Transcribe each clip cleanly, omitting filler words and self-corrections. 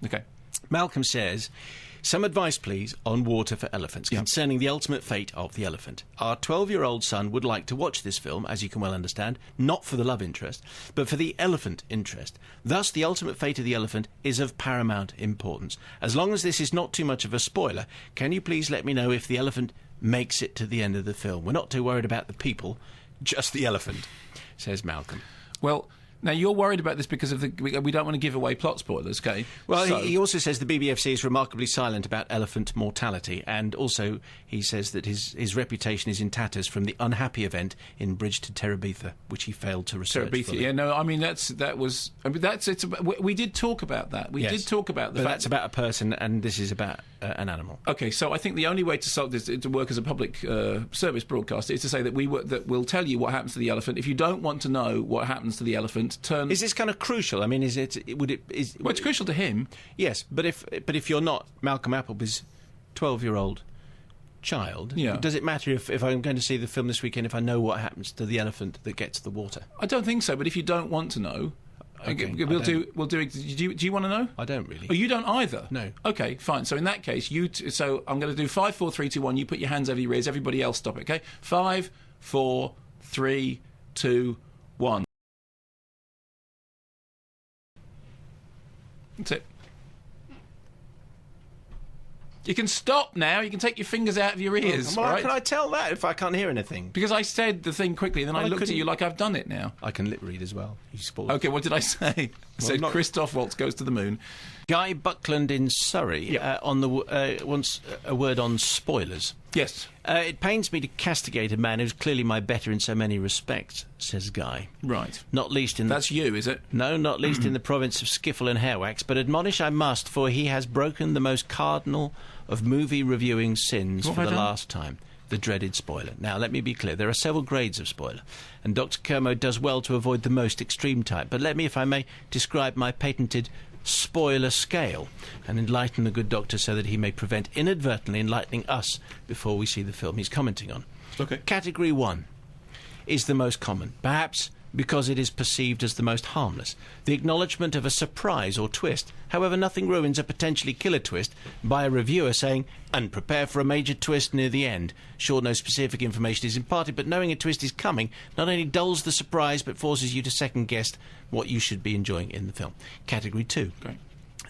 Okay. Malcolm says, some advice, please, on Water for Elephants concerning the ultimate fate of the elephant. Our 12-year-old son would like to watch this film, as you can well understand, not for the love interest, but for the elephant interest. Thus, the ultimate fate of the elephant is of paramount importance. As long as this is not too much of a spoiler, can you please let me know if the elephant makes it to the end of the film? We're not too worried about the people, just the elephant, says Malcolm. Well, now, you're worried about this because of we don't want to give away plot spoilers, okay? Well, so he also says the BBFC is remarkably silent about elephant mortality, and also he says that his reputation is in tatters from the unhappy event in Bridge to Terabitha, which he failed to research fully. Yeah, no, I mean, we did talk about that. We did talk about the fact that's about a person, and this is about an animal. Okay, so I think the only way to solve this, to work as a public service broadcaster, is to say that we'll tell you what happens to the elephant. If you don't want to know what happens to the elephant, Is this kind of crucial? I mean, it's crucial to him. Yes, but if you're not Malcolm Appleby's 12-year-old child, does it matter if I'm going to see the film this weekend if I know what happens to the elephant that gets the water? I don't think so. But if you don't want to know, okay, we'll do it. Do you want to know? I don't really. Oh, you don't either. No. Okay, fine. So in that case, so I'm going to do 5, 4, 3, 2, 1. You put your hands over your ears. Everybody else, stop it. Okay. 5, 4, 3, 2, 1. That's it. You can stop now. You can take your fingers out of your ears. Well, right? how can I tell that if I can't hear anything? Because I said the thing quickly, and then I looked at you like I've done it now. I can lip read as well. You spoiled. Okay, what did I say? I said Christoph Waltz goes to the moon. Guy Buckland in Surrey wants a word on spoilers. Yes. It pains me to castigate a man who's clearly my better in so many respects, says Guy. Right. Not least in... That's you, is it? No, not least in the province of skiffle and hairwax, but admonish I must, for he has broken the most cardinal of movie reviewing sins for the last time. The dreaded spoiler. Now, let me be clear. There are several grades of spoiler, and Dr. Kermode does well to avoid the most extreme type. But let me, if I may, describe my patented spoiler scale and enlighten the good doctor so that he may prevent inadvertently enlightening us before we see the film he's commenting on. Okay. Category 1 is the most common, perhaps because it is perceived as the most harmless. The acknowledgement of a surprise or twist. However, nothing ruins a potentially killer twist by a reviewer saying, and prepare for a major twist near the end. Sure, no specific information is imparted, but knowing a twist is coming not only dulls the surprise, but forces you to second-guess what you should be enjoying in the film. Category 2. Great.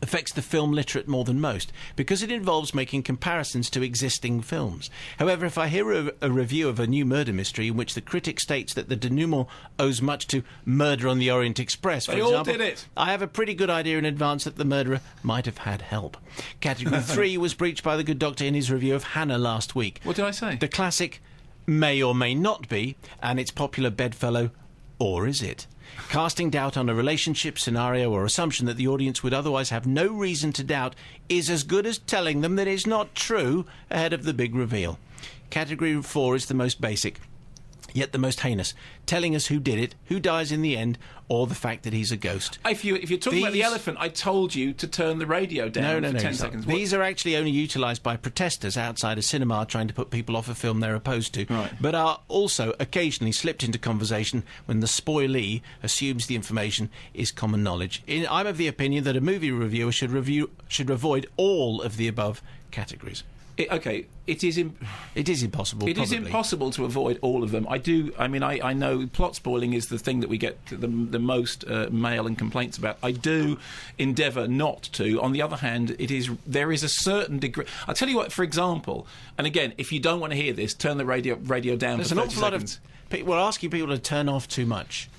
Affects the film literate more than most, because it involves making comparisons to existing films. However, if I hear a review of a new murder mystery in which the critic states that the denouement owes much to Murder on the Orient Express, for example, all did it. I have a pretty good idea in advance that the murderer might have had help. Category 3 was breached by the good doctor in his review of Hannah last week. What did I say? The classic may or may not be, and its popular bedfellow, or is it? Casting doubt on a relationship scenario or assumption that the audience would otherwise have no reason to doubt is as good as telling them that it's not true ahead of the big reveal. Category 4 is the most basic, yet the most heinous, telling us who did it, who dies in the end, or the fact that he's a ghost. If you're talking about the elephant, I told you to turn the radio down for 10 seconds. These are actually only utilised by protesters outside a cinema trying to put people off a film they're opposed to, but are also occasionally slipped into conversation when the spoilee assumes the information is common knowledge. I'm of the opinion that a movie reviewer should avoid all of the above categories. It is impossible. It is impossible to avoid all of them. I know plot spoiling is the thing that we get the most mail and complaints about. I do endeavour not to. On the other hand, there is a certain degree. I'll tell you what, for example, and again, if you don't want to hear this, turn the radio down. There's for 30 an awful lot of people are asking people to turn off too much.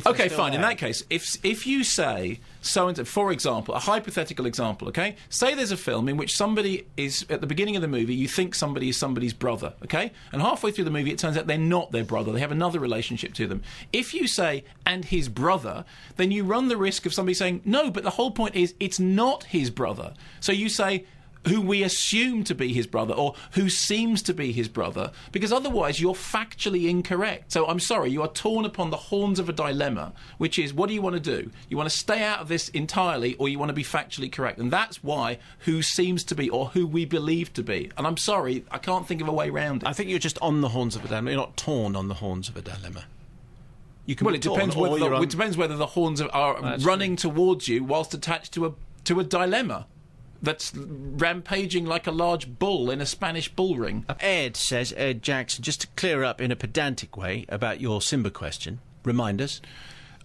Okay, fine. In that case, if you say so-and-so, for example, a hypothetical example, okay? Say there's a film in which somebody is, at the beginning of the movie, you think somebody is somebody's brother, okay? And halfway through the movie, it turns out they're not their brother. They have another relationship to them. If you say, and his brother, then you run the risk of somebody saying, no, but the whole point is it's not his brother. So you say, who we assume to be his brother, or who seems to be his brother, because otherwise you're factually incorrect. So I'm sorry, you are torn upon the horns of a dilemma, which is, what do you want to do? You want to stay out of this entirely, or you want to be factually correct? And that's why who seems to be, or who we believe to be. And I'm sorry, I can't think of a way around it. I think you're just on the horns of a dilemma. You're not torn on the horns of a dilemma. It depends whether the horns are running towards you whilst attached to to a dilemma that's rampaging like a large bull in a Spanish bull ring. Ed says, Ed Jackson, just to clear up in a pedantic way about your Simba question, remind us.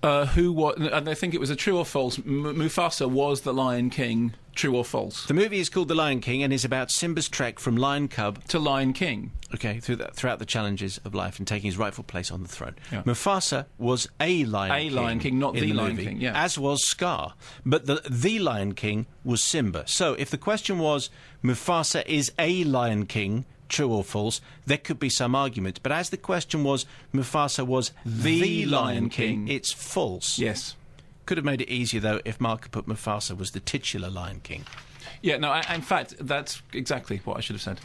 Who was, and I think it was a true or false. Mufasa was the Lion King. True or false? The movie is called The Lion King and is about Simba's trek from lion cub to Lion King. Okay, throughout the challenges of life and taking his rightful place on the throne. Yeah. Mufasa was a Lion King. A Lion King, not the Lion movie, King. Yeah. As was Scar, but the Lion King was Simba. So if the question was Mufasa is a Lion King, true or false, there could be some argument. But as the question was Mufasa was the Lion King, it's false. Yes. Could have made it easier, though, if Mark had put Mufasa was the titular Lion King. Yeah, no, in fact, that's exactly what I should have said.